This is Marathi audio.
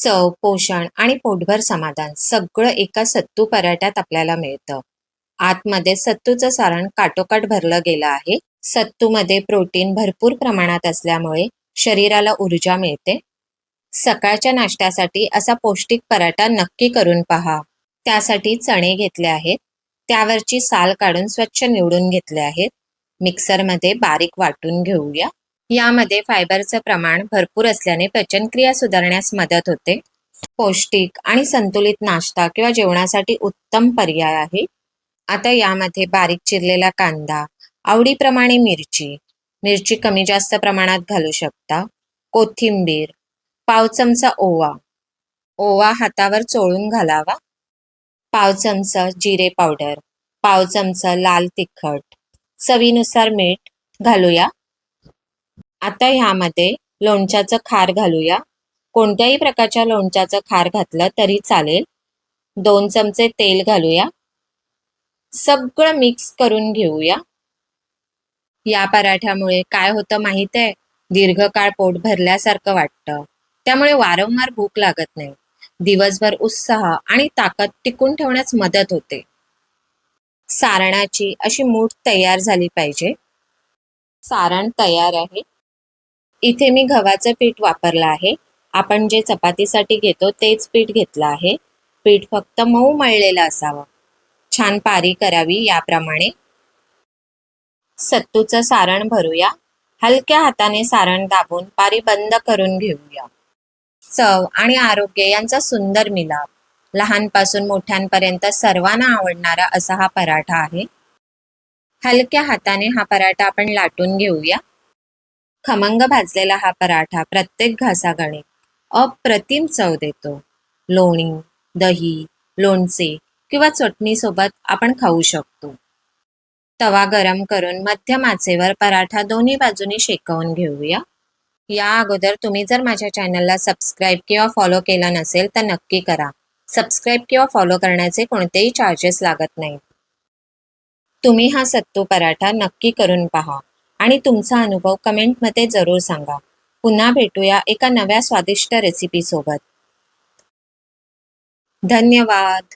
चव, पोषण आणि पोटभर समाधान सगळं एका सत्तू पराठ्यात आपल्याला मिळतं. आतमध्ये सत्तूचं सारण काटोकाट भरलं गेलं आहे. सत्तूमध्ये प्रोटीन भरपूर प्रमाणात असल्यामुळे शरीराला ऊर्जा मिळते. सकाळच्या नाश्त्यासाठी असा पौष्टिक पराठा नक्की करून पहा. त्यासाठी चणे घेतले आहेत. त्यावरची साल काढून स्वच्छ निवडून घेतले आहेत. मिक्सरमध्ये बारीक वाटून घेऊया. यामध्ये फायबरचं प्रमाण भरपूर असल्याने पचनक्रिया सुधारण्यास मदत होते. पौष्टिक आणि संतुलित नाश्ता किंवा जेवणासाठी उत्तम पर्याय आहे. आता यामध्ये बारीक चिरलेला कांदा, आवडीप्रमाणे मिरची, मिरची कमी जास्त प्रमाणात घालू शकता, कोथिंबीर, पाव चमचा ओवा, ओवा हातावर चोळून घालावा, पाव चमचा जिरे पावडर, पाव चमचा लाल तिखट, चवीनुसार मीठ घालूया. आता ह्यामध्ये लोणच्याचं खार घालूया. कोणत्याही प्रकारच्या लोणच्याचं खार घातलं तरी चालेल. 2 चमचे तेल घालूया. सगळं मिक्स करून घेऊया. या पराठ्यामुळे काय होतं माहित आहे? दीर्घकाळ पोट भरल्यासारखं वाटतं. त्यामुळे वारंवार भूक लागत नाही. दिवसभर उत्साह आणि ताकद टिकून ठेवण्यास मदत होते. सारणाची अशी मूठ तयार झाली पाहिजे. सारण तयार आहे. इथे मी गव्हाचं पीठ वापरलं आहे. आपण जे चपातीसाठी घेतो तेच पीठ घेतलं आहे. पीठ फक्त मऊ मळलेलं असावं. छान पारी करावी याप्रमाणे. सत्तूचं सारण भरूया. हलक्या हाताने सारण दाबून पारी बंद करून घेऊया. चव आणि आरोग्य यांचा सुंदर मिलाप. लहानपासून मोठ्यांपर्यंत सर्वांना आवडणारा असा हा पराठा आहे. हलक्या हाताने हा पराठा आपण लाटून घेऊया. खमंग भाजलेला हा पराठा प्रत्येक घासागणिक अप्रतिम चव देतो. लोणी, दही, लोणचे किंवा चटणीसोबत आपण खाऊ शकतो. तवा गरम करून मध्यम आचेवर पराठा दोन्ही बाजूनी शेकवून घेऊया. या अगोदर तुम्ही जर माझ्या चॅनलला सबस्क्राईब किंवा फॉलो केला नसेल तर नक्की करा. सबस्क्राईब किंवा फॉलो करण्याचे कोणतेही चार्जेस लागत नाहीत. तुम्ही हा सत्तू पराठा नक्की करून पहा आणि तुमचा अनुभव कमेंटमध्ये जरूर सांगा. पुन्हा भेटूया एका नव्या स्वादिष्ट रेसिपीसोबत. धन्यवाद.